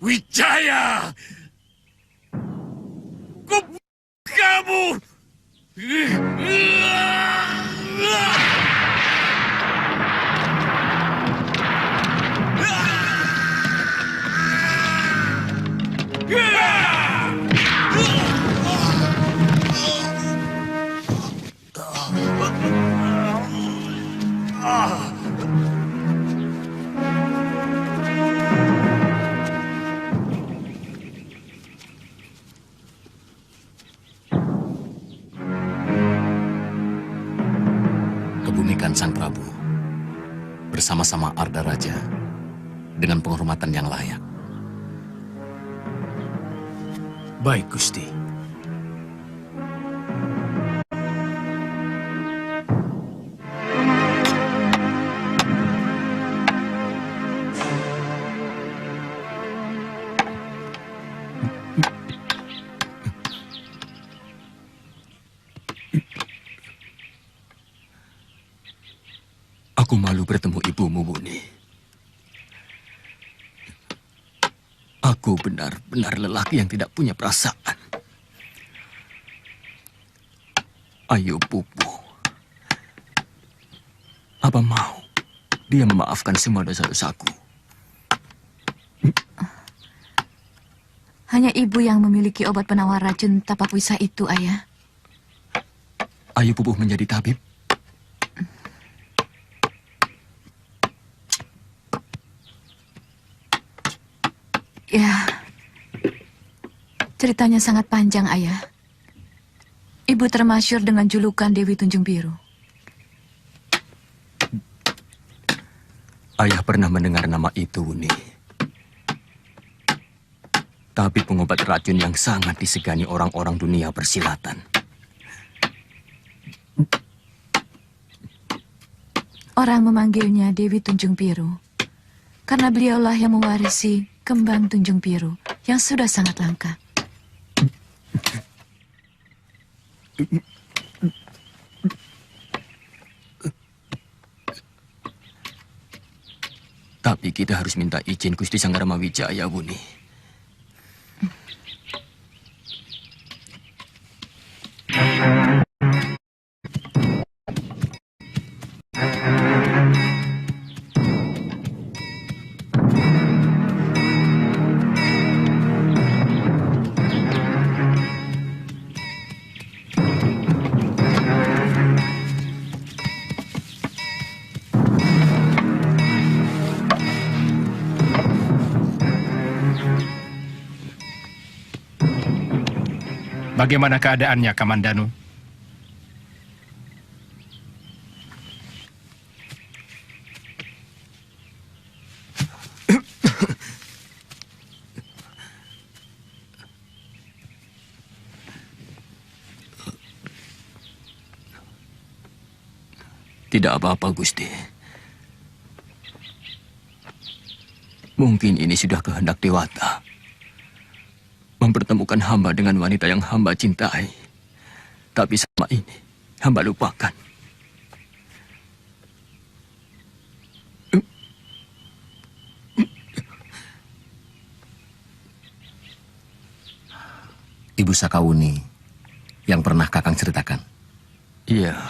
Wijaya! Kamu! Kebumikan Sang Prabu bersama-sama Arda Raja dengan penghormatan yang layak. Baik, Gusti. Aku malu bertemu ibumu, Wuni. Aku benar-benar lelaki yang tidak punya perasaan. Ayo, Pupu. Apa mau dia memaafkan semua dosa-dosaku? Hanya ibu yang memiliki obat penawar racun tapak wisa itu, Ayah. Ayo, Pupu menjadi tabib. Ya, ceritanya sangat panjang, Ayah. Ibu termasyhur dengan julukan Dewi Tunjung Biru. Ayah pernah mendengar nama itu, Wuni. Tapi pengobat racun yang sangat disegani orang-orang dunia persilatan. Orang memanggilnya Dewi Tunjung Biru karena beliaulah yang mewarisi kembang Tunjung Biru yang sudah sangat langka. Tapi kita harus minta izin Gusti Sanggarama Wijaya, Wuni. Bagaimana keadaannya, Kamandanu? Tidak apa-apa, Gusti. Mungkin ini sudah kehendak Dewata. Mempertemukan hamba dengan wanita yang hamba cintai. Tapi selama ini, hamba lupakan. Ibu Sakauni yang pernah Kakang ceritakan. Iya.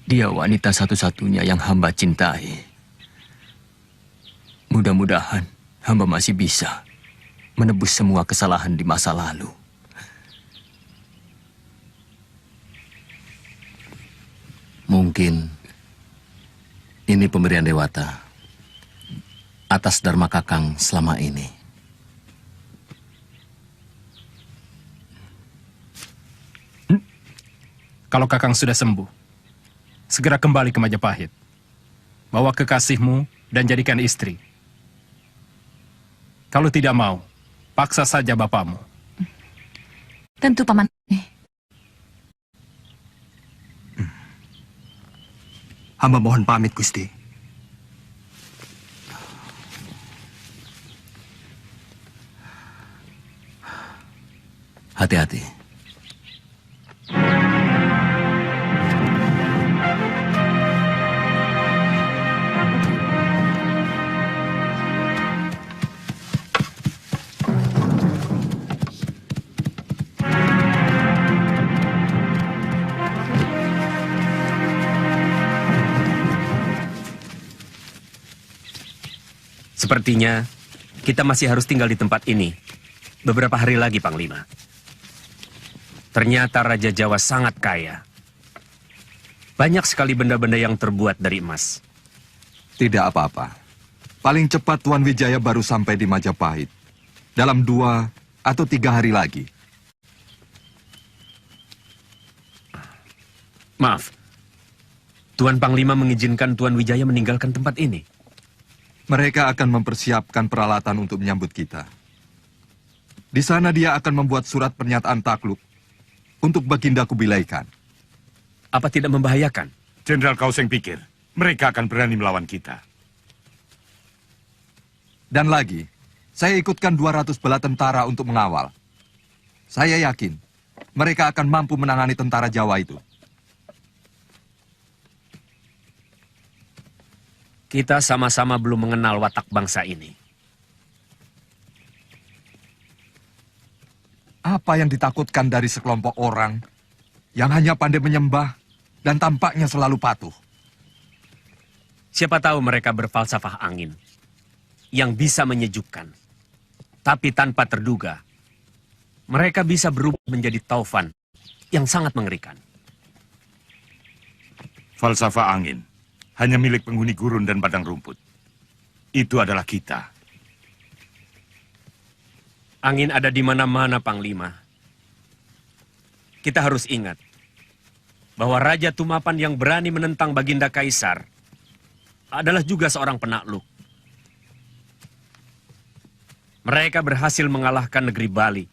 Dia wanita satu-satunya yang hamba cintai. Mudah-mudahan hamba masih bisa menebus semua kesalahan di masa lalu. Mungkin ini pemberian Dewata atas dharma Kakang selama ini. Kalau Kakang sudah sembuh, segera kembali ke Majapahit. Bawa kekasihmu dan jadikan istri. Kalau tidak mau, paksa saja bapakmu. Tentu Paman. Hamba mohon pamit, Gusti. Hati-hati. Sepertinya kita masih harus tinggal di tempat ini beberapa hari lagi, Panglima. Ternyata Raja Jawa sangat kaya. Banyak sekali benda-benda yang terbuat dari emas. Tidak apa-apa. Paling cepat Tuan Wijaya baru sampai di Majapahit. Dalam 2 atau 3 hari lagi. Maaf, Tuan Panglima mengizinkan Tuan Wijaya meninggalkan tempat ini. Mereka akan mempersiapkan peralatan untuk menyambut kita. Di sana dia akan membuat surat pernyataan takluk untuk Baginda Kubilai Khan. Apa tidak membahayakan? Jenderal Kauseng pikir mereka akan berani melawan kita. Dan lagi, saya ikutkan 200 bala tentara untuk mengawal. Saya yakin mereka akan mampu menangani tentara Jawa itu. Kita sama-sama belum mengenal watak bangsa ini. Apa yang ditakutkan dari sekelompok orang yang hanya pandai menyembah dan tampaknya selalu patuh? Siapa tahu mereka berfalsafah angin yang bisa menyejukkan. Tapi tanpa terduga, mereka bisa berubah menjadi taufan yang sangat mengerikan. Falsafah angin hanya milik penghuni gurun dan padang rumput. Itu adalah kita. Angin ada di mana-mana, Panglima. Kita harus ingat bahwa Raja Tumapan yang berani menentang Baginda Kaisar adalah juga seorang penakluk. Mereka berhasil mengalahkan negeri Bali,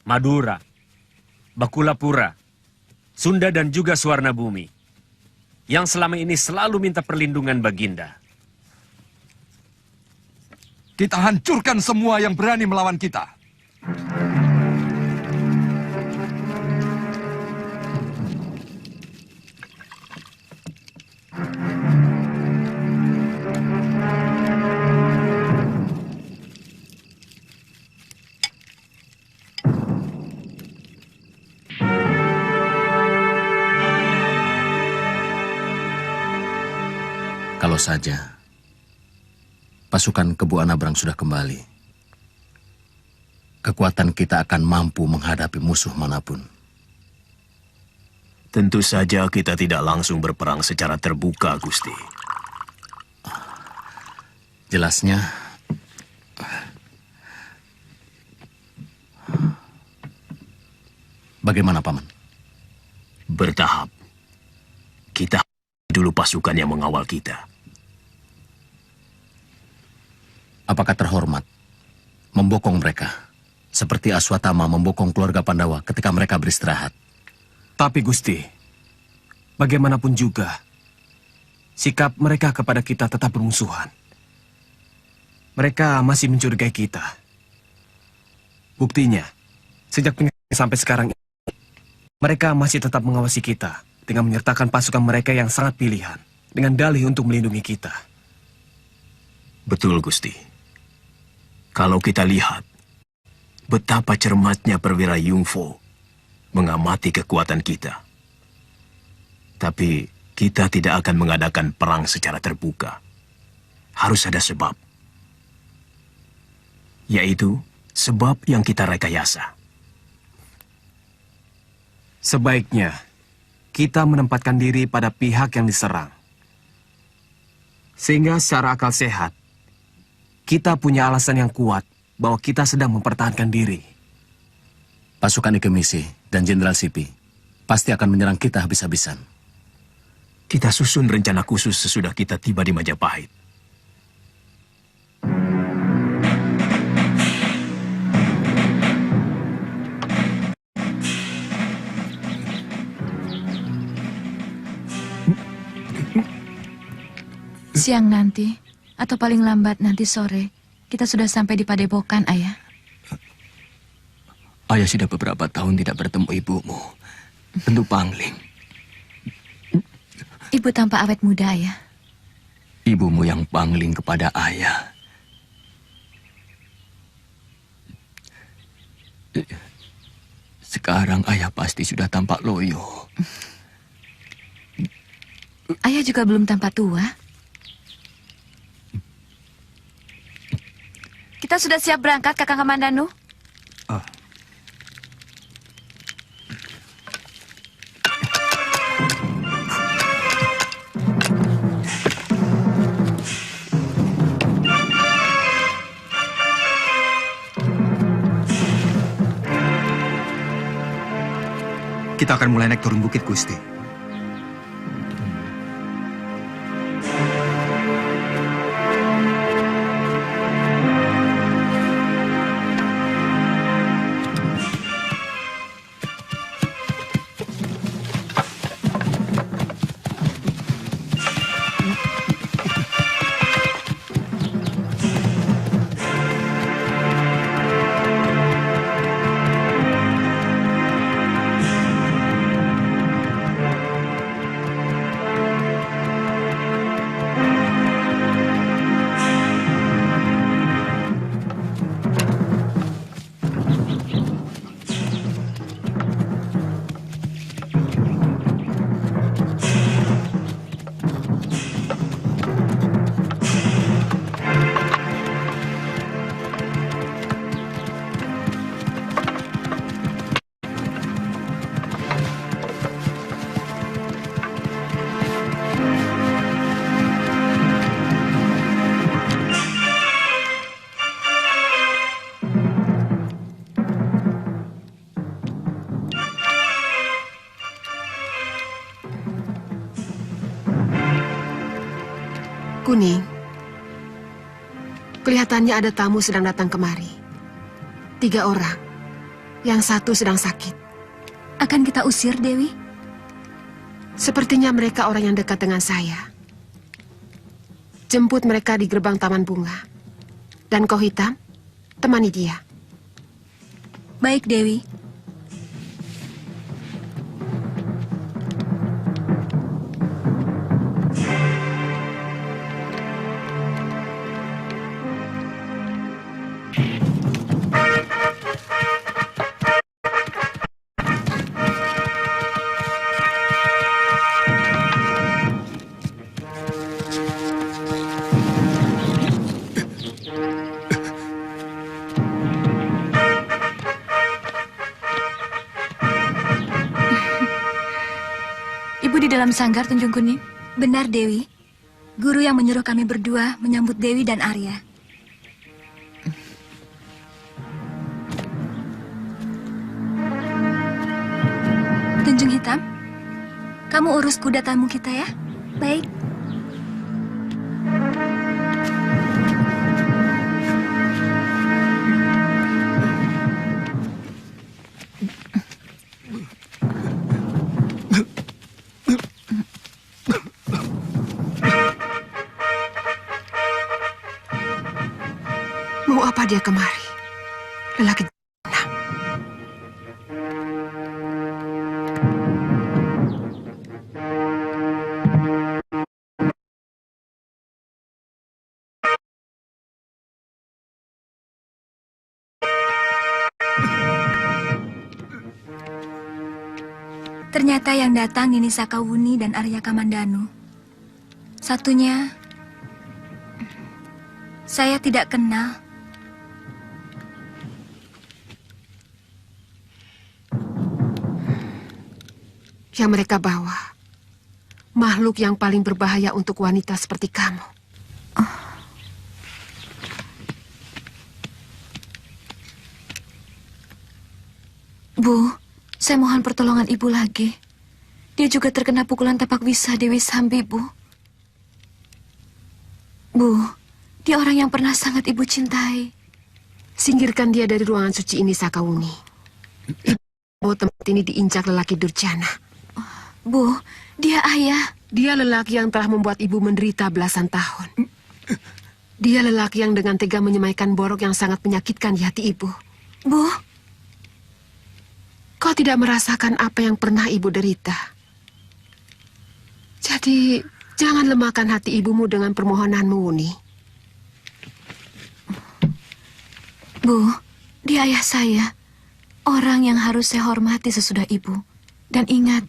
Madura, Bakulapura, Sunda dan juga Suwarnabumi yang selama ini selalu minta perlindungan Baginda. Kita hancurkan semua yang berani melawan kita. Kalau saja pasukan Kebu Anabrang sudah kembali, kekuatan kita akan mampu menghadapi musuh manapun. Tentu saja kita tidak langsung berperang secara terbuka, Gusti. Jelasnya, Bagaimana, Paman? Bertahap. Kita dulu pasukan yang mengawal kita. Apakah terhormat membokong mereka seperti Aswatama membokong keluarga Pandawa ketika mereka beristirahat? Tapi Gusti, bagaimanapun juga, sikap mereka kepada kita tetap bermusuhan. Mereka masih mencurigai kita. Buktinya, sejak penyerang sampai sekarang ini, mereka masih tetap mengawasi kita dengan menyertakan pasukan mereka yang sangat pilihan dengan dalih untuk melindungi kita. Betul, Gusti. Kalau kita lihat betapa cermatnya perwira Yungfo mengamati kekuatan kita. Tapi kita tidak akan mengadakan perang secara terbuka. Harus ada sebab. Yaitu sebab yang kita rekayasa. Sebaiknya, kita menempatkan diri pada pihak yang diserang. Sehingga secara akal sehat, kita punya alasan yang kuat bahwa kita sedang mempertahankan diri. Pasukan Ikemisi dan Jenderal Sipi pasti akan menyerang kita habis-habisan. Kita susun rencana khusus sesudah kita tiba di Majapahit. Siang nanti, atau paling lambat nanti sore, kita sudah sampai di Padepokan, Ayah. Ayah sudah beberapa tahun tidak bertemu ibumu. Tentu pangling. Ibu tampak awet muda, Ayah. Ibumu yang pangling kepada ayah. Sekarang ayah pasti sudah tampak loyo. Ayah juga belum tampak tua. Kita sudah siap berangkat, Kakang Kamandanu. Kita akan mulai naik turun bukit, Gusti. Kuning, kelihatannya ada tamu sedang datang kemari. 3 orang, yang 1 sedang sakit. Akan kita usir, Dewi? Sepertinya mereka orang yang dekat dengan saya. Jemput mereka di gerbang Taman Bunga. Dan kau hitam, temani dia. Baik, Dewi. Ibu di dalam sanggar, Tunjung Kuning? Benar, Dewi. Guru yang menyuruh kami berdua menyambut Dewi dan Arya. Kamu urus kuda tamu kita ya? Baik. Mau apa dia kemari? Lelaki jahanam. Ternyata yang datang Nini Sakawuni dan Arya Kamandanu. Satunya, saya tidak kenal. Yang mereka bawa, makhluk yang paling berbahaya untuk wanita seperti kamu. Bu, saya mohon pertolongan ibu lagi. Dia juga terkena pukulan tapak wisa Dewi Sambi, Bu. Bu, dia orang yang pernah sangat ibu cintai. Singkirkan dia dari ruangan suci ini, Sakawuni. Ibu tempat ini diinjak lelaki durjana. Bu, dia ayah. Dia lelaki yang telah membuat ibu menderita belasan tahun. Dia lelaki yang dengan tega menyemaikan borok yang sangat menyakitkan di hati ibu. Bu, kau tidak merasakan apa yang pernah ibu derita. Jadi, jangan lemahkan hati ibumu dengan permohonanmu, Wuni. Bu, dia ayah saya. Orang yang harus saya hormati sesudah ibu. Dan ingat,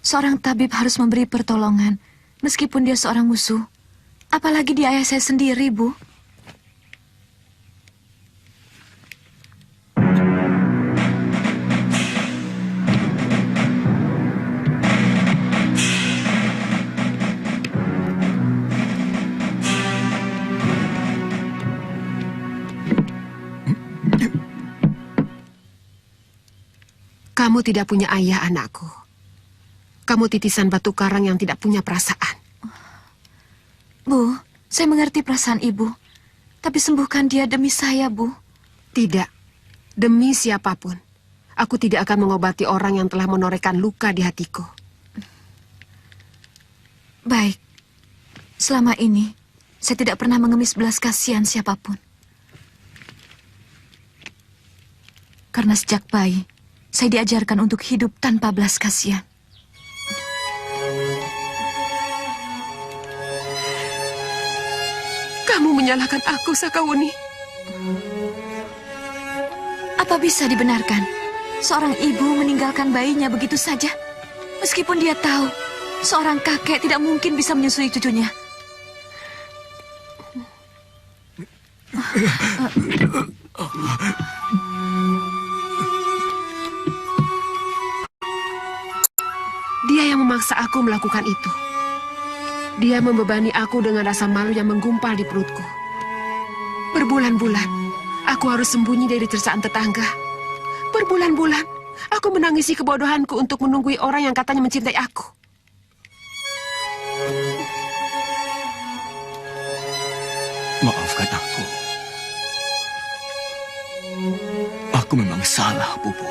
seorang tabib harus memberi pertolongan, meskipun dia seorang musuh. Apalagi dia ayah saya sendiri, Bu. Kamu tidak punya ayah, anakku. Kamu titisan batu karang yang tidak punya perasaan. Bu, saya mengerti perasaan ibu. Tapi sembuhkan dia demi saya, Bu. Tidak. Demi siapapun. Aku tidak akan mengobati orang yang telah menorehkan luka di hatiku. Baik. Selama ini, saya tidak pernah mengemis belas kasihan siapapun. Karena sejak bayi, saya diajarkan untuk hidup tanpa belas kasihan. Kamu menyalahkan aku, Sakawuni. Apa bisa dibenarkan? Seorang ibu meninggalkan bayinya begitu saja. Meskipun dia tahu, seorang kakek tidak mungkin bisa menyusui cucunya. Dia yang memaksa aku melakukan itu. Dia membebani aku dengan rasa malu yang menggumpal di perutku. Berbulan-bulan, aku harus sembunyi dari cercaan tetangga. Berbulan-bulan, aku menangisi kebodohanku untuk menunggui orang yang katanya mencintai aku. Maafkan aku. Aku memang salah, Pupu.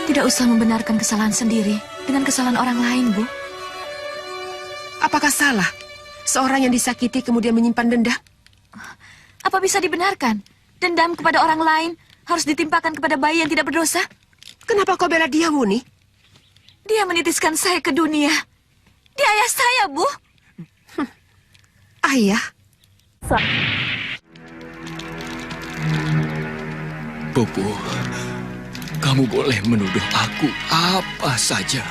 Tidak usah membenarkan kesalahan sendiri dengan kesalahan orang lain, Bu. Apakah salah seorang yang disakiti kemudian menyimpan dendam? Apa bisa dibenarkan? Dendam kepada orang lain harus ditimpakan kepada bayi yang tidak berdosa? Kenapa kau bela dia, Wuni? Dia menitiskan saya ke dunia. Dia ayah saya, Bu. Ayah? Pupu, kamu boleh menuduh aku apa saja.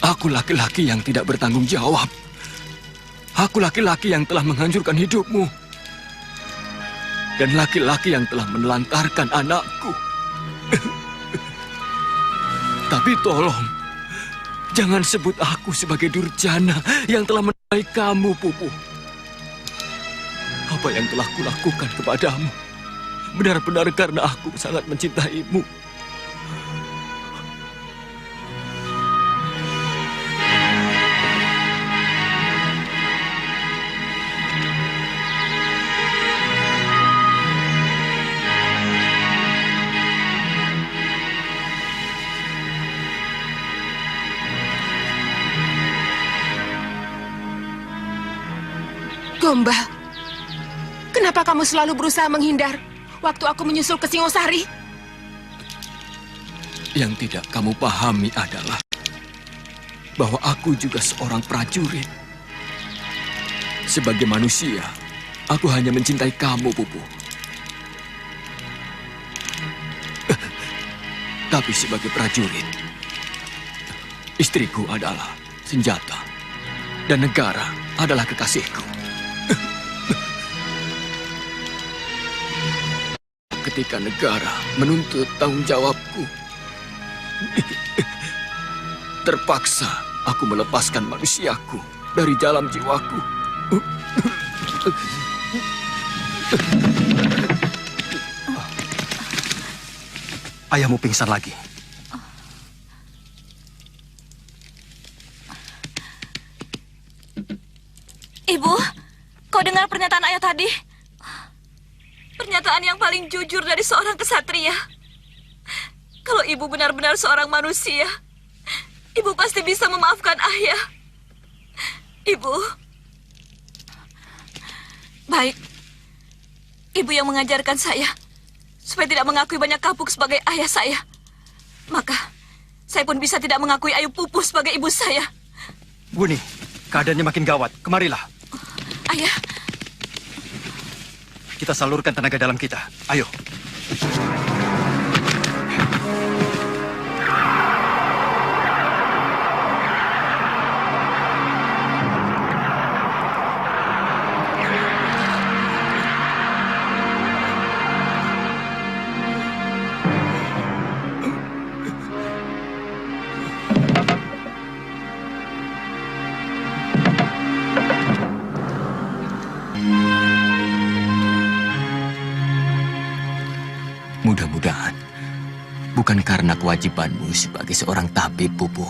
Aku laki-laki yang tidak bertanggung jawab. Aku laki-laki yang telah menghancurkan hidupmu. Dan laki-laki yang telah menelantarkan anakku. Tapi tolong, jangan sebut aku sebagai durjana yang telah menodai kamu, Pupu. Apa yang telah kulakukan kepadamu benar-benar karena aku sangat mencintaimu. Gombal, kenapa kamu selalu berusaha menghindar waktu aku menyusul ke Singosari? Yang tidak kamu pahami adalah bahwa aku juga seorang prajurit. Sebagai manusia, aku hanya mencintai kamu, Pupu. Tapi sebagai prajurit, istriku adalah senjata dan negara adalah kekasihku. Ketika negara menuntut tanggung jawabku, terpaksa aku melepaskan manusiaku dari dalam jiwaku. Ayahmu pingsan lagi. Ibu, kau dengar pernyataan ayah tadi? Pernyataan yang paling jujur dari seorang kesatria. Kalau ibu benar-benar seorang manusia, ibu pasti bisa memaafkan ayah. Ibu. Baik. Ibu yang mengajarkan saya supaya tidak mengakui banyak kapuk sebagai ayah saya. Maka, saya pun bisa tidak mengakui Ayu Pupu sebagai ibu saya. Wuni, keadaannya makin gawat. Kemarilah. Ayah. Kita salurkan tenaga dalam kita. Ayo. Mudah-mudahan bukan karena kewajibanmu sebagai seorang tabib, Pupu.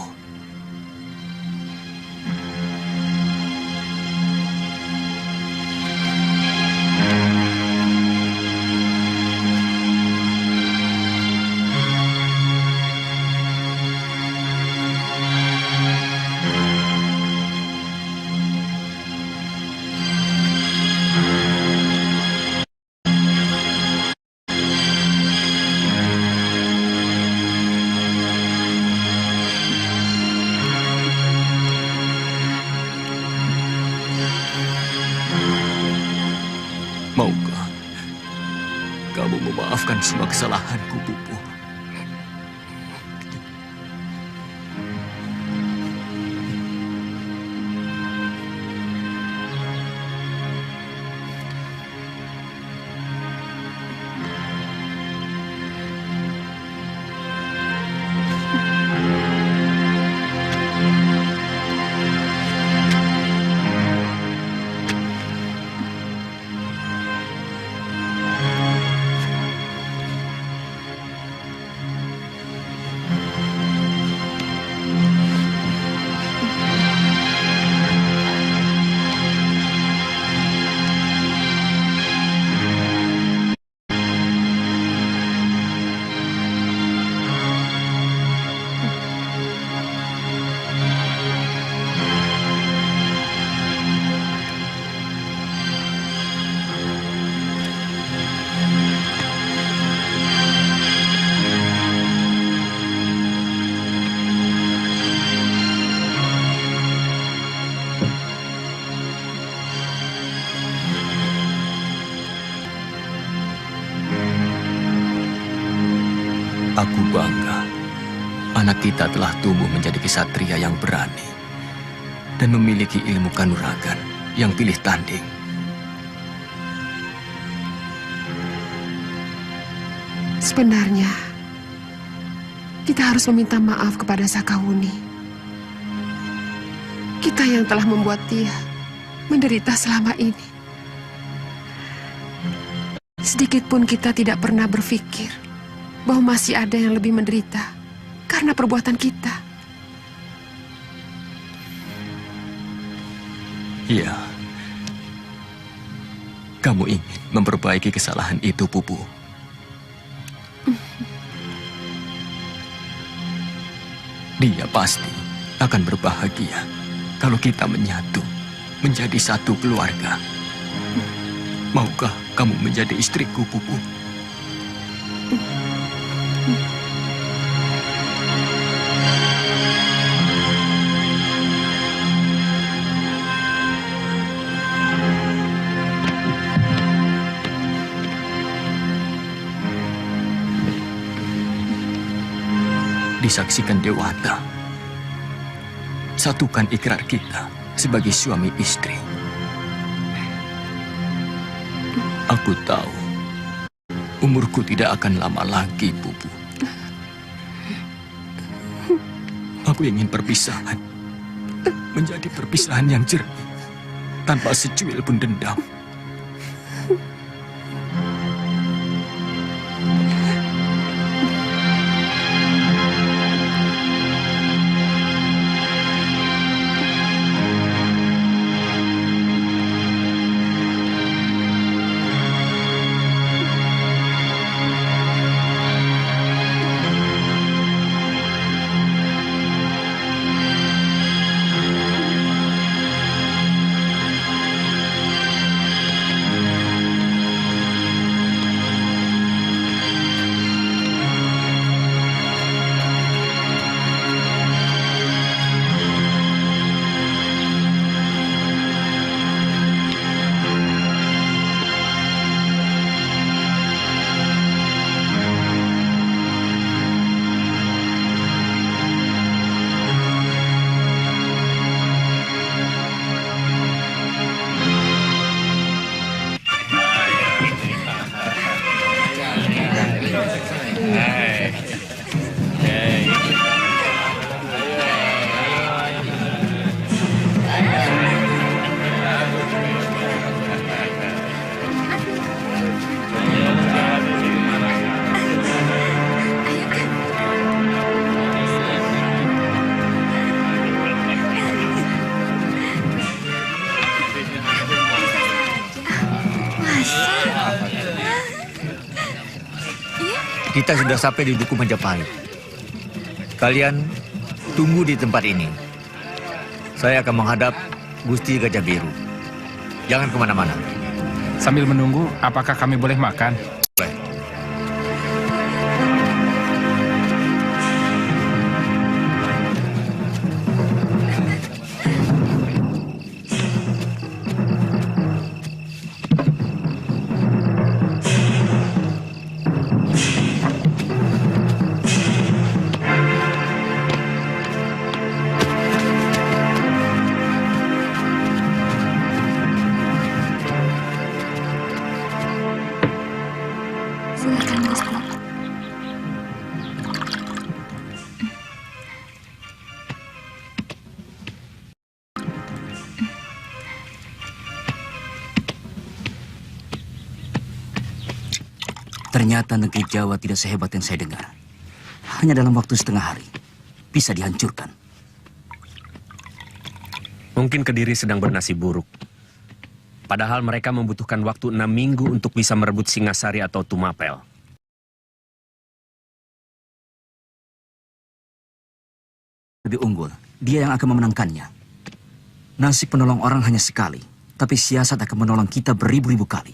Maukah kamu memaafkan semua kesalahanku, Pupu? Aku bangga anak kita telah tumbuh menjadi kesatria yang berani dan memiliki ilmu kanuragan yang pilih tanding. Sebenarnya, Kita harus meminta maaf kepada Sakawuni. Kita yang telah membuat dia menderita selama ini. Sedikit pun kita tidak pernah berpikir bahwa masih ada yang lebih menderita karena perbuatan kita. Iya. Kamu ingin memperbaiki kesalahan itu, Pupu. Dia pasti akan berbahagia kalau kita menyatu menjadi satu keluarga. Maukah kamu menjadi istriku, Pupu? Disaksikan Dewata. Satukan ikrar kita sebagai suami istri. Aku tahu umurku tidak akan lama lagi, Pupu. Aku ingin perpisahan menjadi perpisahan yang jernih, tanpa secuil pun dendam. Kita sudah sampai di Duku Majapahit. Kalian tunggu di tempat ini. Saya akan menghadap Gusti Gajah Biru. Jangan kemana-mana. Sambil menunggu, apakah kami boleh makan? Boleh. Silakan, Gusti. Ternyata negeri Jawa tidak sehebat yang saya dengar. Hanya dalam waktu setengah hari bisa dihancurkan. Mungkin Kediri sedang bernasib buruk. Padahal mereka membutuhkan waktu 6 minggu untuk bisa merebut Singasari atau Tumapel. Lebih unggul, dia yang akan memenangkannya. Nasib menolong orang hanya sekali, tapi siasat akan menolong kita beribu-ribu kali.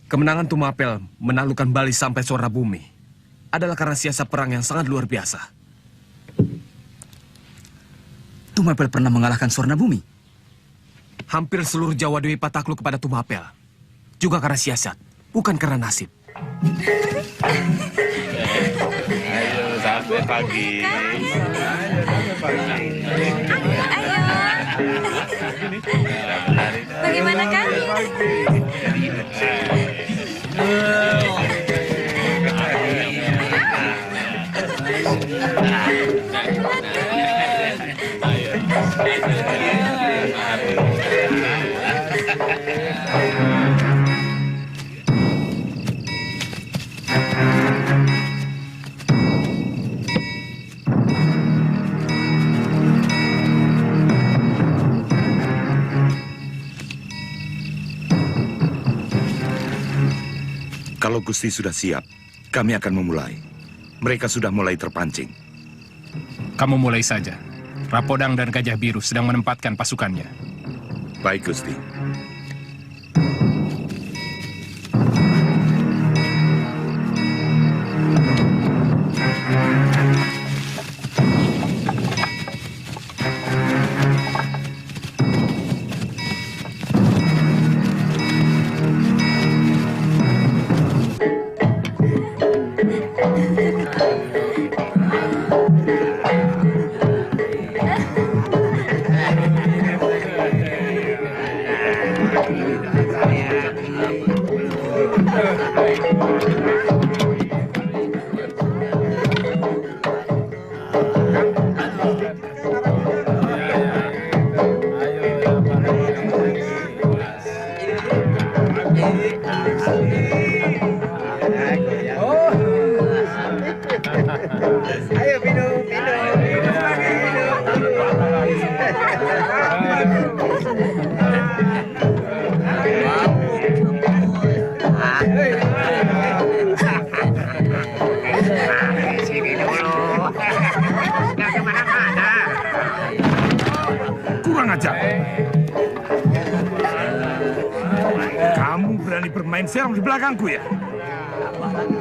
Kemenangan Tumapel menaklukkan Bali sampai Sorna Bumi adalah karena siasat perang yang sangat luar biasa. Tumapel pernah mengalahkan Sorna Bumi. Hampir seluruh Jawa Dwipa takluk kepada Tumapel. Juga karena siasat, bukan karena nasib. Ayo, sampai pagi. Ayo. Bagaimana kan? Kalau Gusti sudah siap, kami akan memulai. Mereka sudah mulai terpancing. Kamu mulai saja. Rapodang dan Gajah Biru sedang menempatkan pasukannya. Baik, Gusti. Kurang ajar. Kamu berani bermain serong di belakangku ya?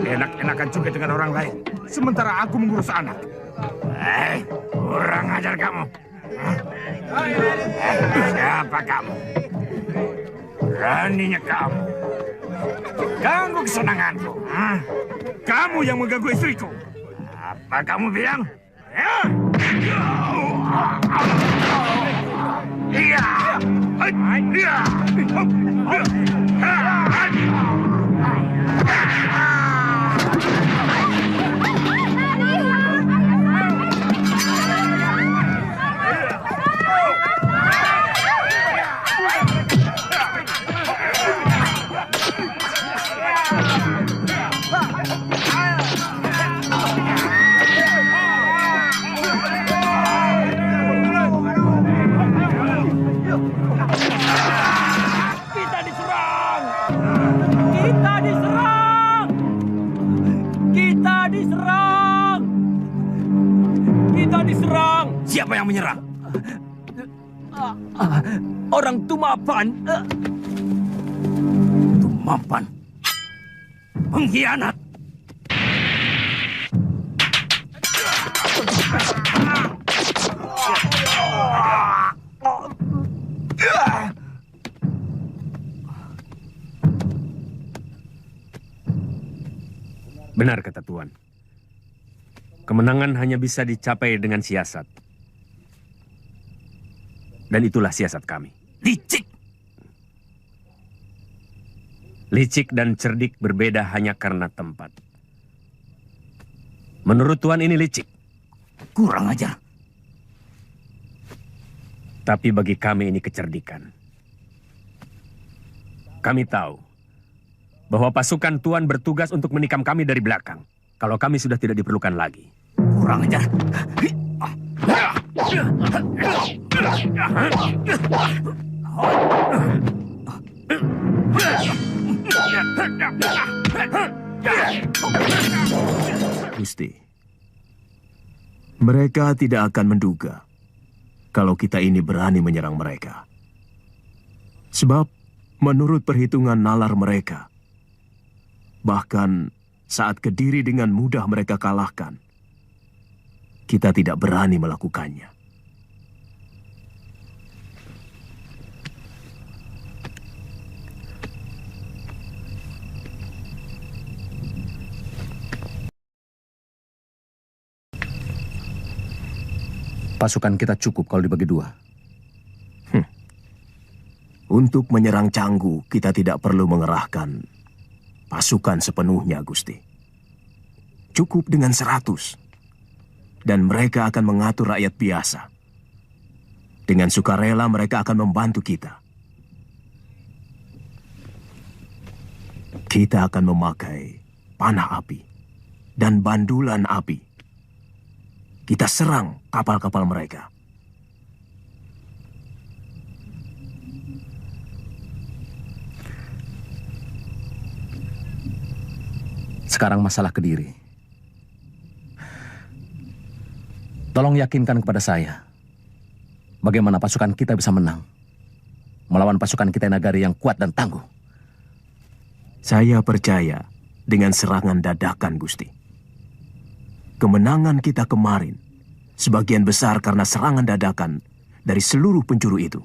Enak-enakan juga dengan orang lain, sementara aku mengurus anak. Kurang ajar kamu. Siapa kamu? Beraninya kamu ganggu kesenanganku. Kamu yang mengganggu istriku. Apa kamu bilang? Siapa yang menyerang? Orang Tumapan. Tumapan? Pengkhianat. Benar kata Tuan. Kemenangan hanya bisa dicapai dengan siasat. Dan itulah siasat kami. Licik! Licik dan cerdik berbeda hanya karena tempat. Menurut Tuan ini licik. Kurang ajar. Tapi bagi kami ini kecerdikan. Kami tahu bahwa pasukan Tuan bertugas untuk menikam kami dari belakang. Kalau kami sudah tidak diperlukan lagi. Kurang ajar. Gusti, mereka tidak akan menduga kalau kita ini berani menyerang mereka. Sebab menurut perhitungan nalar mereka, bahkan saat Kediri dengan mudah mereka kalahkan, kita tidak berani melakukannya. Pasukan kita cukup kalau dibagi dua. Untuk menyerang Canggu, kita tidak perlu mengerahkan pasukan sepenuhnya, Gusti. Cukup dengan 100. Dan mereka akan mengatur rakyat biasa. Dengan sukarela mereka akan membantu kita. Kita akan memakai panah api dan bandulan api. Kita serang kapal-kapal mereka. Sekarang masalah Kediri. Tolong yakinkan kepada saya, bagaimana pasukan kita bisa menang melawan pasukan kita Nagari yang kuat dan tangguh. Saya percaya dengan serangan dadakan, Gusti. Kemenangan kita kemarin sebagian besar karena serangan dadakan dari seluruh penjuru itu.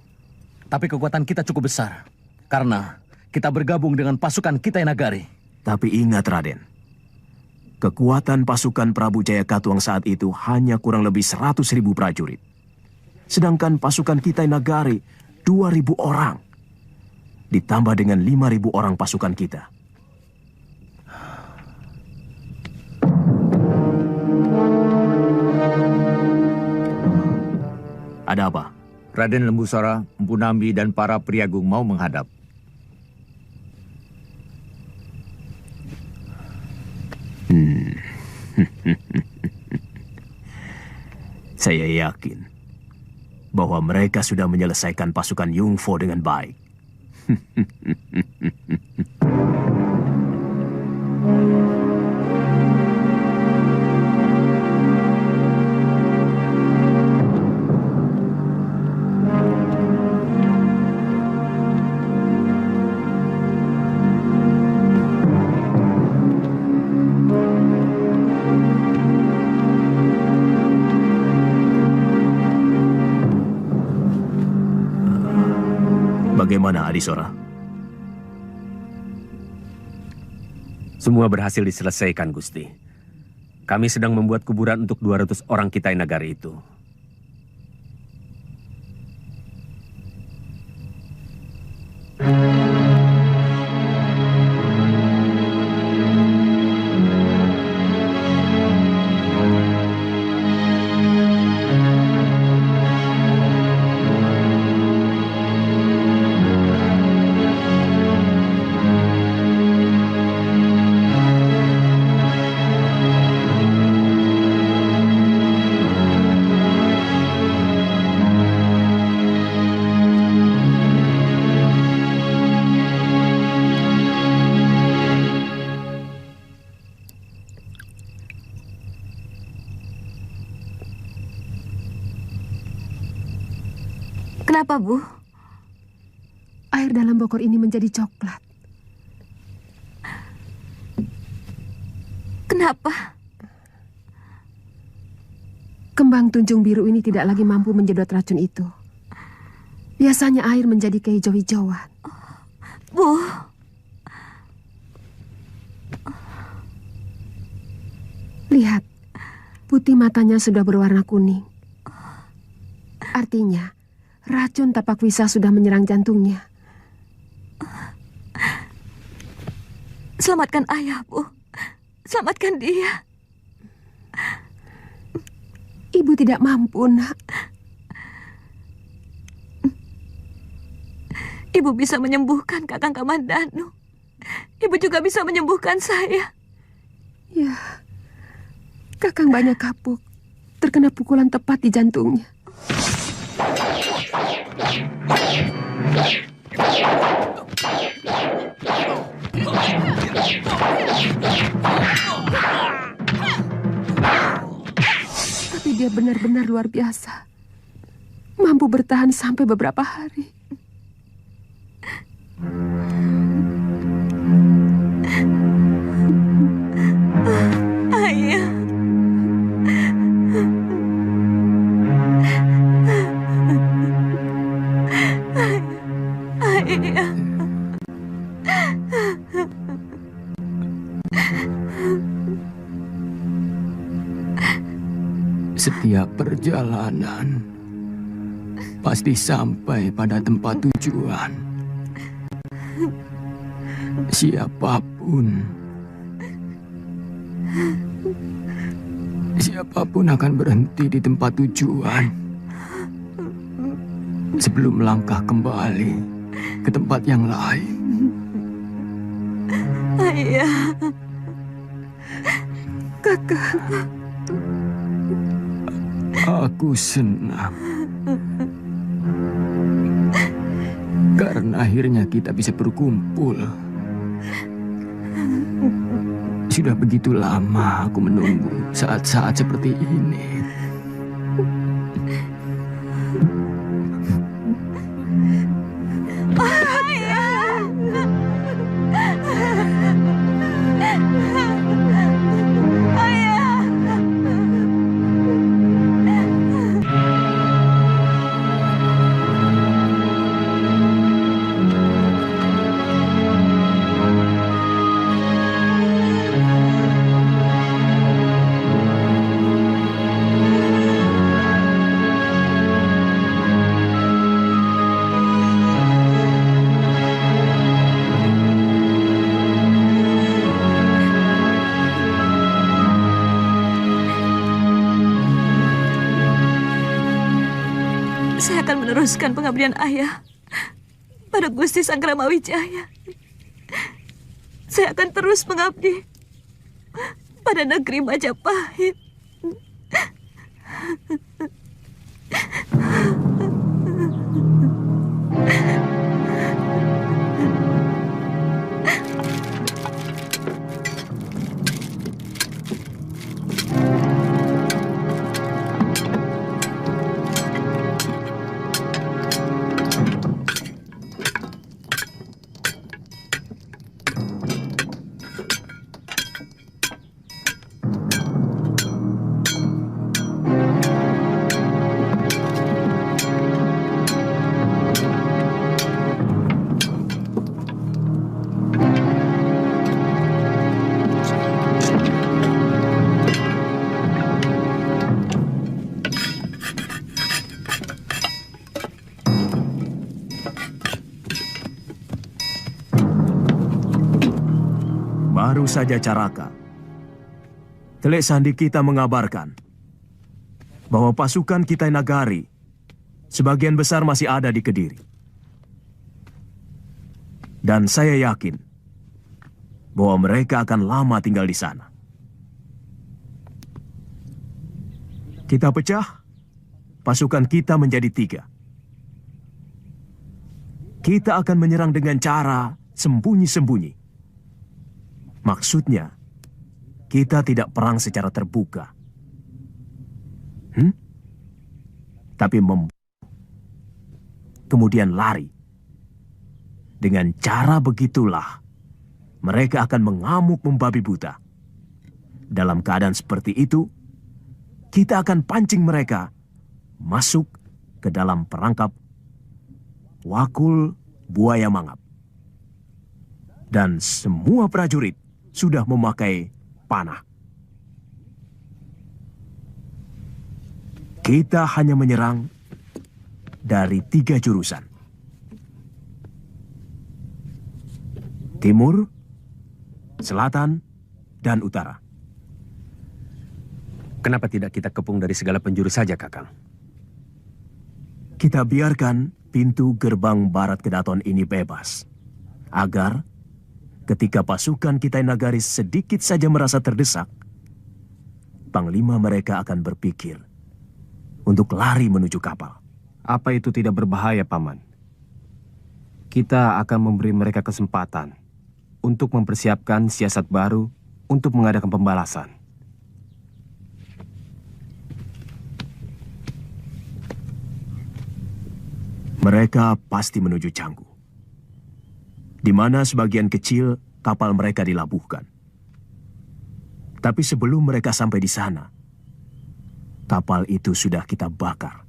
Tapi kekuatan kita cukup besar karena kita bergabung dengan pasukan kita Nagari. Tapi ingat, Raden, kekuatan pasukan Prabu Jayakatwang saat itu hanya kurang lebih 100.000 prajurit. Sedangkan pasukan kita Nagari 2.000 orang. Ditambah dengan 5.000 orang pasukan kita. Ada apa? Raden Lembusara, Empu Nambi, dan para priagung mau menghadap. Saya yakin bahwa mereka sudah menyelesaikan pasukan Yungfo dengan baik. Bagaimana, Adisora? Semua berhasil diselesaikan, Gusti. Kami sedang membuat kuburan untuk 200 orang kita Nagari itu. Kenapa, Bu? Air dalam bokor ini menjadi coklat. Kenapa? Kembang tunjung biru ini tidak lagi mampu menjedot racun itu. Biasanya air menjadi kehijau-hijauan. Bu. Lihat, putih matanya sudah berwarna kuning. Artinya, racun tapak wisa sudah menyerang jantungnya. Selamatkan ayah, Bu. Selamatkan dia. Ibu tidak mampu, Nak. Ibu bisa menyembuhkan Kakang Kamandanu. Ibu juga bisa menyembuhkan saya. Ya, Kakang banyak kapuk. Terkena pukulan tepat di jantungnya. Tapi dia benar-benar luar biasa. Mampu bertahan sampai beberapa hari. Ayah. Ayah. Setiap perjalanan pasti sampai pada tempat tujuan. Siapapun akan berhenti di tempat tujuan sebelum melangkah kembali ke tempat yang lain. Ayah. Kakak. Aku senang karena akhirnya kita bisa berkumpul. Sudah begitu lama aku menunggu saat-saat seperti ini. Saya akan meneruskan pengabdian ayah pada Gusti Sanggramawijaya. Saya akan terus mengabdi pada negeri Majapahit. Baru saja Caraka, Telek Sandi kita mengabarkan bahwa pasukan Kitai Nagari sebagian besar masih ada di Kediri. Dan saya yakin bahwa mereka akan lama tinggal di sana. Kita pecah, pasukan kita menjadi 3. Kita akan menyerang dengan cara sembunyi-sembunyi. Maksudnya, kita tidak perang secara terbuka. Tapi kemudian lari. Dengan cara begitulah, mereka akan mengamuk membabi buta. Dalam keadaan seperti itu, kita akan pancing mereka masuk ke dalam perangkap Wakul Buaya Mangap. Dan semua prajurit sudah memakai panah. Kita hanya menyerang dari 3 jurusan. Timur, selatan, dan utara. Kenapa tidak kita kepung dari segala penjuru saja, Kakang? Kita biarkan pintu gerbang barat Kedaton ini bebas. Agar ketika pasukan Kitai Nagari sedikit saja merasa terdesak, panglima mereka akan berpikir untuk lari menuju kapal. Apa itu tidak berbahaya, Paman? Kita akan memberi mereka kesempatan untuk mempersiapkan siasat baru untuk mengadakan pembalasan. Mereka pasti menuju Canggu, di mana sebagian kecil kapal mereka dilabuhkan. Tapi sebelum mereka sampai di sana, kapal itu sudah kita bakar.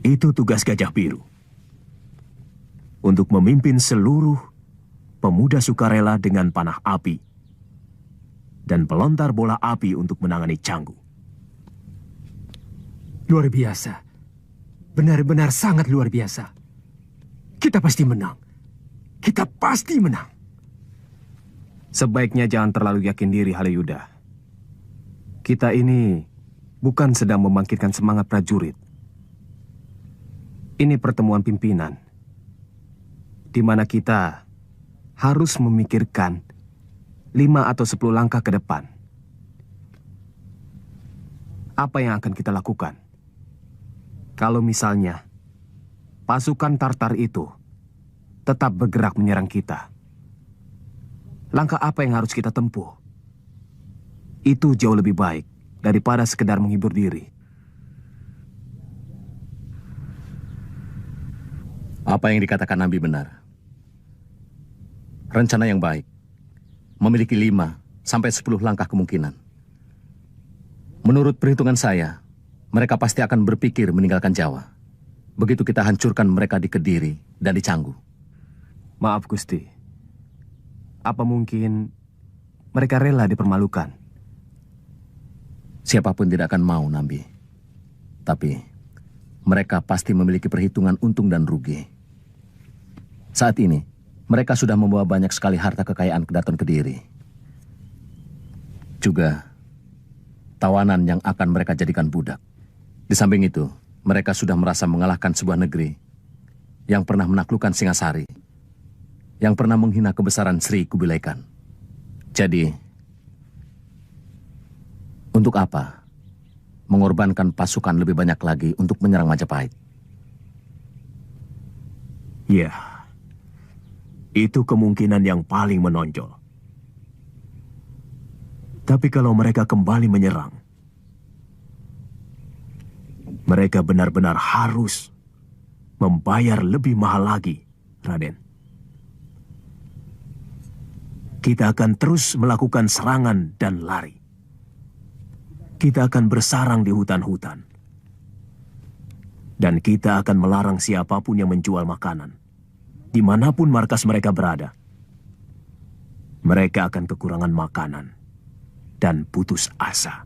Itu tugas Gajah Biru. Untuk memimpin seluruh pemuda sukarela dengan panah api dan pelontar bola api untuk menangani Canggu. Luar biasa. Benar-benar sangat luar biasa. Kita pasti menang. kita pasti menang. Sebaiknya jangan terlalu yakin diri, Halayuda. Kita ini bukan sedang membangkitkan semangat prajurit. Ini pertemuan pimpinan, di mana kita harus memikirkan 5 atau 10 langkah ke depan. Apa yang akan kita lakukan? Kalau misalnya pasukan Tartar itu tetap bergerak menyerang kita, langkah apa yang harus kita tempuh? Itu jauh lebih baik daripada sekedar menghibur diri. Apa yang dikatakan Nabi benar. Rencana yang baik memiliki 5 sampai 10 langkah kemungkinan. Menurut perhitungan saya, mereka pasti akan berpikir meninggalkan Jawa. Begitu kita hancurkan mereka di Kediri dan di Canggu. Maaf, Gusti. Apa mungkin mereka rela dipermalukan? Siapapun tidak akan mau, Nabi. Tapi mereka pasti memiliki perhitungan untung dan rugi. Saat ini, mereka sudah membawa banyak sekali harta kekayaan ke Daton Kediri. Juga tawanan yang akan mereka jadikan budak. Di samping itu, mereka sudah merasa mengalahkan sebuah negeri yang pernah menaklukkan Singasari, yang pernah menghina kebesaran Sri Kubilai Khan. Jadi, untuk apa mengorbankan pasukan lebih banyak lagi untuk menyerang Majapahit? Ya, itu kemungkinan yang paling menonjol. Tapi kalau mereka kembali menyerang, mereka benar-benar harus membayar lebih mahal lagi, Raden. Kita akan terus melakukan serangan dan lari. Kita akan bersarang di hutan-hutan. Dan kita akan melarang siapapun yang menjual makanan. Dimanapun markas mereka berada. Mereka akan kekurangan makanan dan putus asa.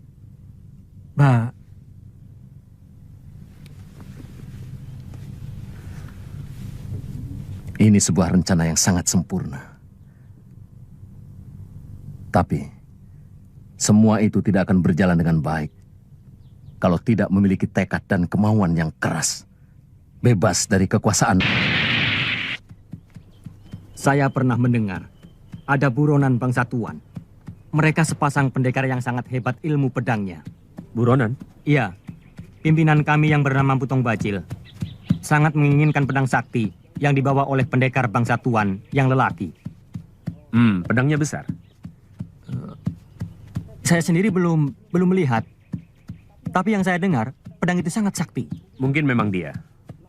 Ini sebuah rencana yang sangat sempurna. Tapi, semua itu tidak akan berjalan dengan baik kalau tidak memiliki tekad dan kemauan yang keras, bebas dari kekuasaan. Saya pernah mendengar ada buronan bangsa Tuan. Mereka sepasang pendekar yang sangat hebat ilmu pedangnya. Buronan? Iya, pimpinan kami yang bernama Putong Bajil sangat menginginkan pedang sakti yang dibawa oleh pendekar bangsa Tuan yang lelaki. Pedangnya besar? Saya sendiri belum melihat. Tapi yang saya dengar, pedang itu sangat sakti. Mungkin memang dia.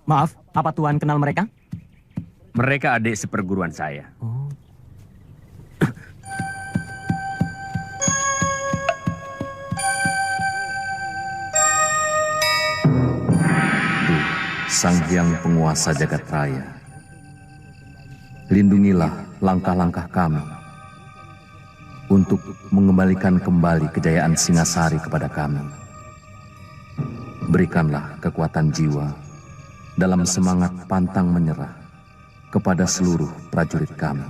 Maaf, apa Tuan kenal mereka? Mereka adik seperguruan saya. Sang Hyang Penguasa Jagat Raya, lindungilah langkah-langkah kami untuk mengembalikan kembali kejayaan Singasari kepada kami. Berikanlah kekuatan jiwa dalam semangat pantang menyerah kepada seluruh prajurit kami.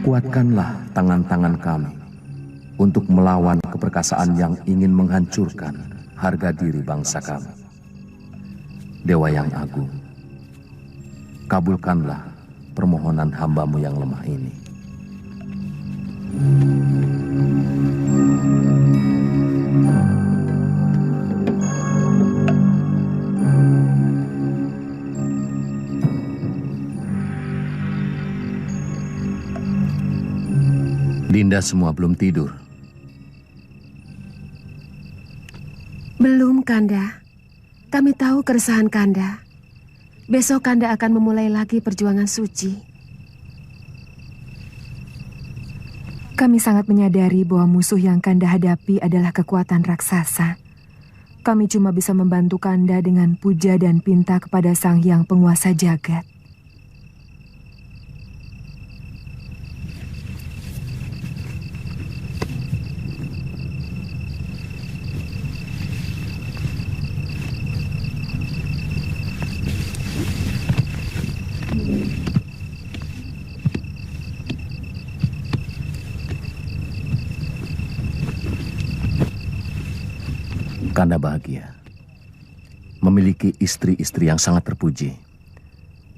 Kuatkanlah tangan-tangan kami untuk melawan keperkasaan yang ingin menghancurkan harga diri bangsa kami. Dewa yang agung, kabulkanlah permohonan hamba-Mu yang lemah ini. Dinda semua belum tidur. Belum, Kanda. Kami tahu keresahan Kanda. Besok Kanda akan memulai lagi perjuangan suci. Kami sangat menyadari bahwa musuh yang Kanda hadapi adalah kekuatan raksasa. Kami cuma bisa membantu Kanda dengan puja dan pinta kepada Sang Hyang Penguasa Jagat. Kanda bahagia memiliki istri-istri yang sangat terpuji.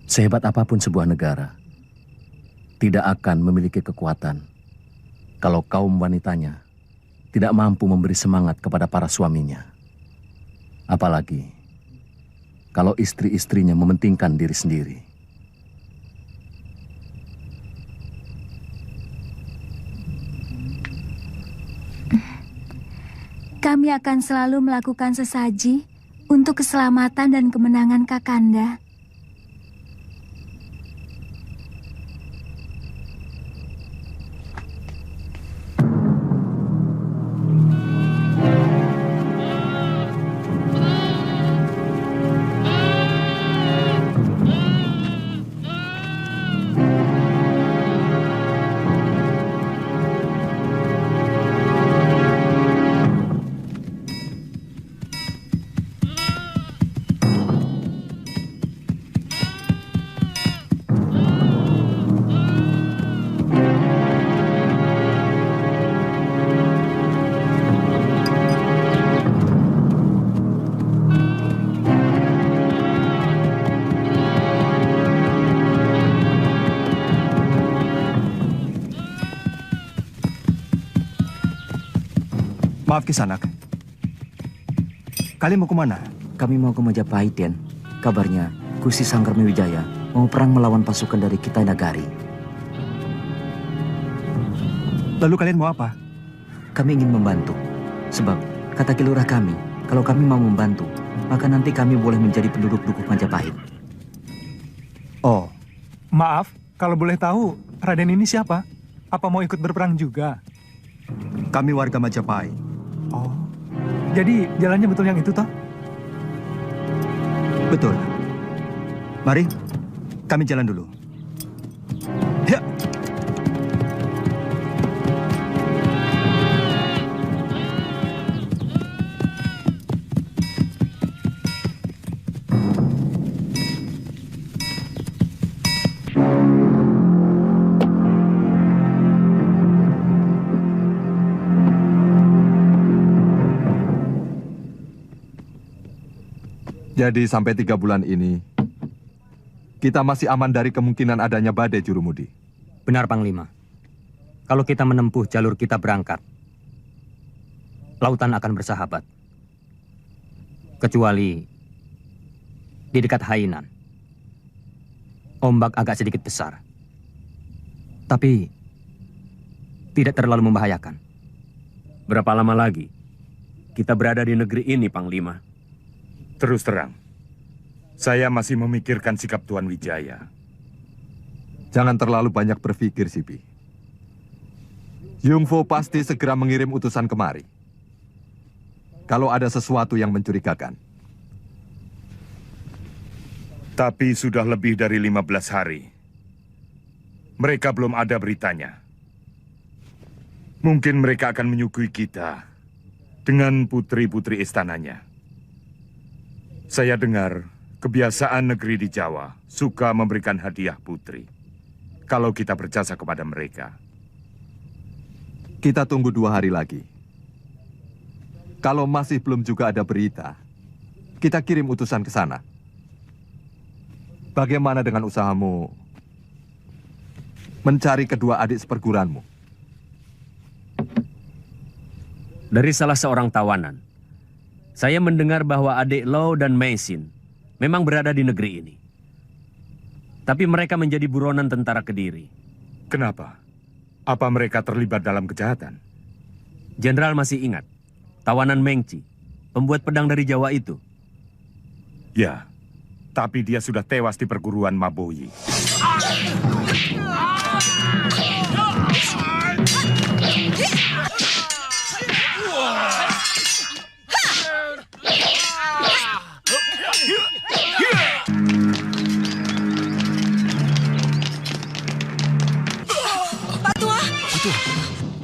Sehebat apapun sebuah negara, tidak akan memiliki kekuatan kalau kaum wanitanya tidak mampu memberi semangat kepada para suaminya. Apalagi kalau istri-istrinya mementingkan diri sendiri. Kami akan selalu melakukan sesaji untuk keselamatan dan kemenangan Kakanda. Maaf Kisanak. Kalian mau kemana? Kami mau ke Majapahit, Den. Kabarnya, Gusti Sanggarmiwijaya mau perang melawan pasukan dari Kitai Nagari. Lalu kalian mau apa? Kami ingin membantu. Sebab, kata kilurah kami, kalau kami mau membantu, maka nanti kami boleh menjadi penduduk dukuh Majapahit. Oh, maaf. Kalau boleh tahu, Raden ini siapa? Apa mau ikut berperang juga? Kami warga Majapahit. Oh, jadi jalannya betul yang itu toh? Betul. Mari, kami jalan dulu. Ya. Jadi sampai 3 bulan ini, kita masih aman dari kemungkinan adanya badai Jurumudi. Benar, Panglima. Kalau kita menempuh jalur kita berangkat, lautan akan bersahabat. Kecuali di dekat Hainan. Ombak agak sedikit besar. Tapi tidak terlalu membahayakan. Berapa lama lagi kita berada di negeri ini, Panglima? Terus terang, saya masih memikirkan sikap Tuan Wijaya. Jangan terlalu banyak berpikir, Sibi. Yungfo pasti segera mengirim utusan kemari. Kalau ada sesuatu yang mencurigakan. Tapi sudah lebih dari 15 hari. Mereka belum ada beritanya. Mungkin mereka akan menyuguhi kita dengan putri-putri istananya. Saya dengar kebiasaan negeri di Jawa suka memberikan hadiah putri kalau kita berjasa kepada mereka. Kita tunggu 2 hari lagi. Kalau masih belum juga ada berita, kita kirim utusan ke sana. Bagaimana dengan usahamu mencari kedua adik seperguruanmu? Dari salah seorang tawanan, saya mendengar bahwa adik Lau dan Meisin memang berada di negeri ini. Tapi mereka menjadi buronan tentara Kediri. Kenapa? Apa mereka terlibat dalam kejahatan? Jenderal masih ingat, tawanan Mengci, pembuat pedang dari Jawa itu. Ya, tapi dia sudah tewas di perguruan Maboyi.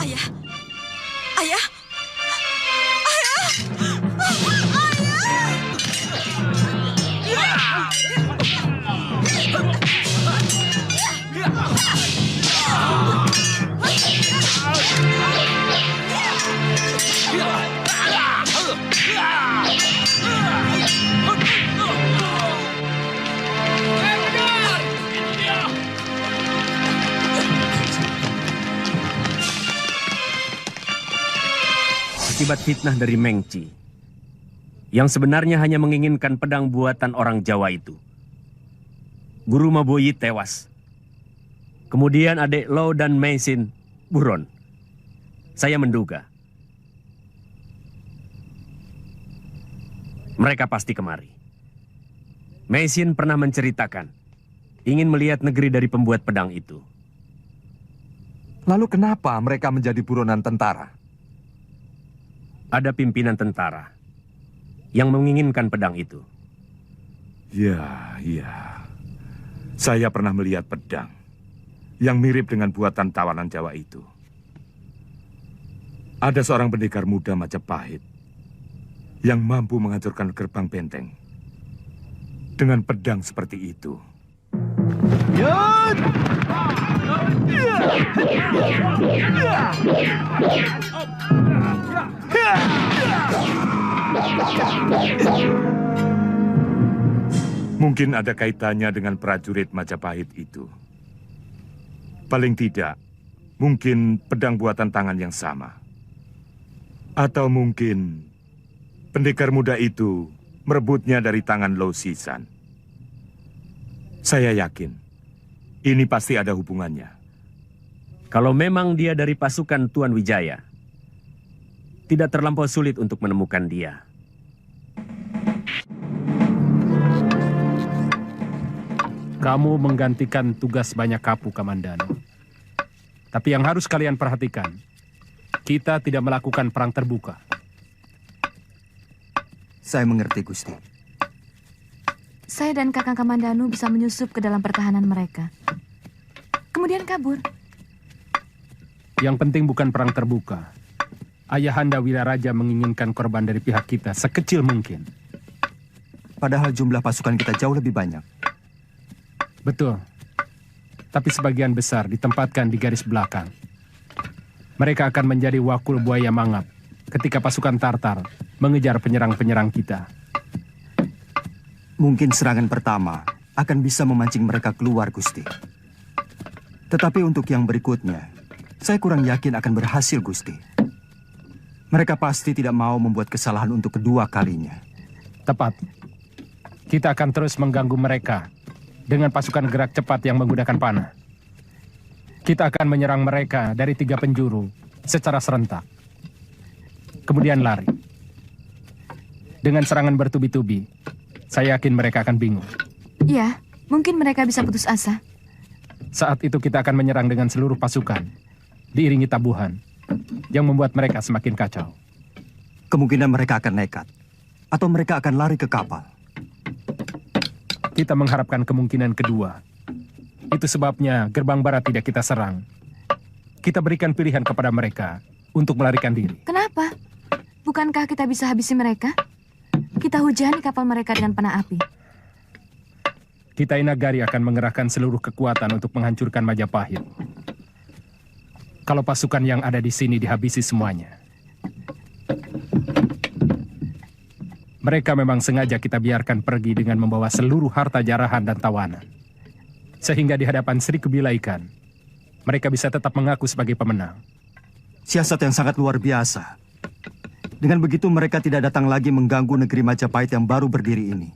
Ayah! Ayah! Ayah! akibat fitnah dari Mengci, yang sebenarnya hanya menginginkan pedang buatan orang Jawa itu. Guru Maboyi tewas. Kemudian adik Lo dan Meisin buron. Saya menduga mereka pasti kemari. Meisin pernah menceritakan ingin melihat negeri dari pembuat pedang itu. Lalu kenapa mereka menjadi buronan tentara? Ada pimpinan tentara yang menginginkan pedang itu. Ya. Saya pernah melihat pedang yang mirip dengan buatan tawanan Jawa itu. Ada seorang pendekar muda Majapahit yang mampu menghancurkan gerbang benteng dengan pedang seperti itu. Mungkin ada kaitannya dengan prajurit Majapahit itu. Paling tidak, mungkin pedang buatan tangan yang sama. Atau mungkin pendekar muda itu merebutnya dari tangan Lo Sisan. Saya yakin ini pasti ada hubungannya. Kalau memang dia dari pasukan Tuan Wijaya, tidak terlampau sulit untuk menemukan dia. Kamu menggantikan tugas banyak kapu, Kamandanu. Tapi yang harus kalian perhatikan, kita tidak melakukan perang terbuka. Saya mengerti, Gusti. Saya dan Kakang Kamandanu bisa menyusup ke dalam pertahanan mereka. Kemudian kabur. Yang penting bukan perang terbuka. Ayahanda Wiraraja menginginkan korban dari pihak kita sekecil mungkin. Padahal jumlah pasukan kita jauh lebih banyak. Betul. Tapi sebagian besar ditempatkan di garis belakang. Mereka akan menjadi wakul buaya mangap ketika pasukan Tartar mengejar penyerang-penyerang kita. Mungkin serangan pertama akan bisa memancing mereka keluar, Gusti. Tetapi untuk yang berikutnya, saya kurang yakin akan berhasil, Gusti. Mereka pasti tidak mau membuat kesalahan untuk kedua kalinya. Tepat. Kita akan terus mengganggu mereka dengan pasukan gerak cepat yang menggunakan panah. Kita akan menyerang mereka dari 3 penjuru secara serentak. Kemudian lari. Dengan serangan bertubi-tubi, saya yakin mereka akan bingung. Ya, mungkin mereka bisa putus asa. Saat itu kita akan menyerang dengan seluruh pasukan, diiringi tabuhan, yang membuat mereka semakin kacau. Kemungkinan mereka akan nekat, atau mereka akan lari ke kapal. Kita mengharapkan kemungkinan kedua. Itu sebabnya gerbang barat tidak kita serang. Kita berikan pilihan kepada mereka untuk melarikan diri. Kenapa? Bukankah kita bisa habisi mereka? Kita hujani kapal mereka dengan panah api. Kita Inagari akan mengerahkan seluruh kekuatan untuk menghancurkan Majapahit. Kalau pasukan yang ada di sini dihabisi semuanya. Mereka memang sengaja kita biarkan pergi dengan membawa seluruh harta jarahan dan tawanan. Sehingga di hadapan Sri Kubilaikan, mereka bisa tetap mengaku sebagai pemenang. Siasat yang sangat luar biasa. Dengan begitu mereka tidak datang lagi mengganggu negeri Majapahit yang baru berdiri ini.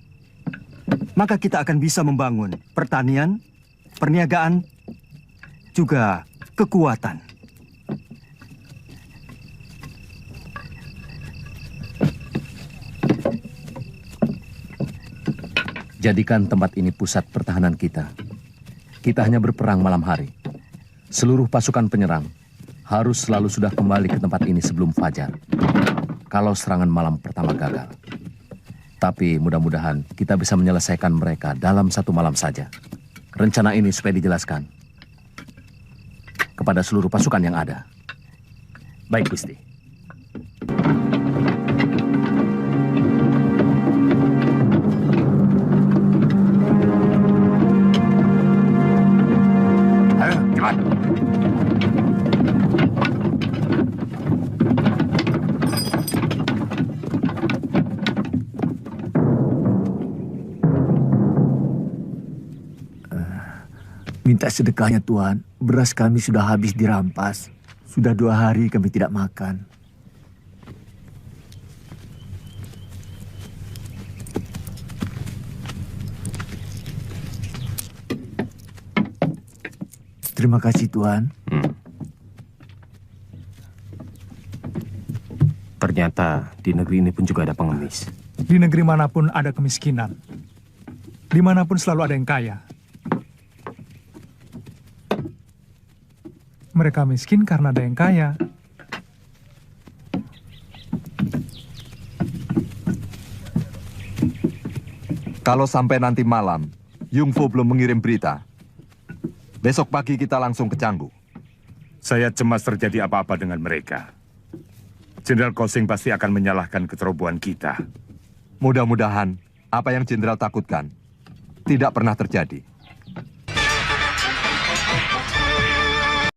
Maka kita akan bisa membangun pertanian, perniagaan, juga kekuatan. Jadikan tempat ini pusat pertahanan kita. Kita hanya berperang malam hari. Seluruh pasukan penyerang harus selalu sudah kembali ke tempat ini sebelum fajar. Kalau serangan malam pertama gagal. Tapi mudah-mudahan kita bisa menyelesaikan mereka dalam 1 malam saja. Rencana ini supaya dijelaskan kepada seluruh pasukan yang ada. Baik, Gusti. Minta sedekahnya Tuhan, beras kami sudah habis dirampas. Sudah 2 hari kami tidak makan. Terima kasih, Tuan. Ternyata di negeri ini pun juga ada pengemis. Di negeri manapun ada kemiskinan. Dimanapun selalu ada yang kaya. Mereka miskin karena ada yang kaya. Kalau sampai nanti malam, Yungfo belum mengirim berita, besok pagi kita langsung ke Canggu. Saya cemas terjadi apa-apa dengan mereka. Jenderal Kosing pasti akan menyalahkan kecerobohan kita. Mudah-mudahan apa yang Jenderal takutkan tidak pernah terjadi.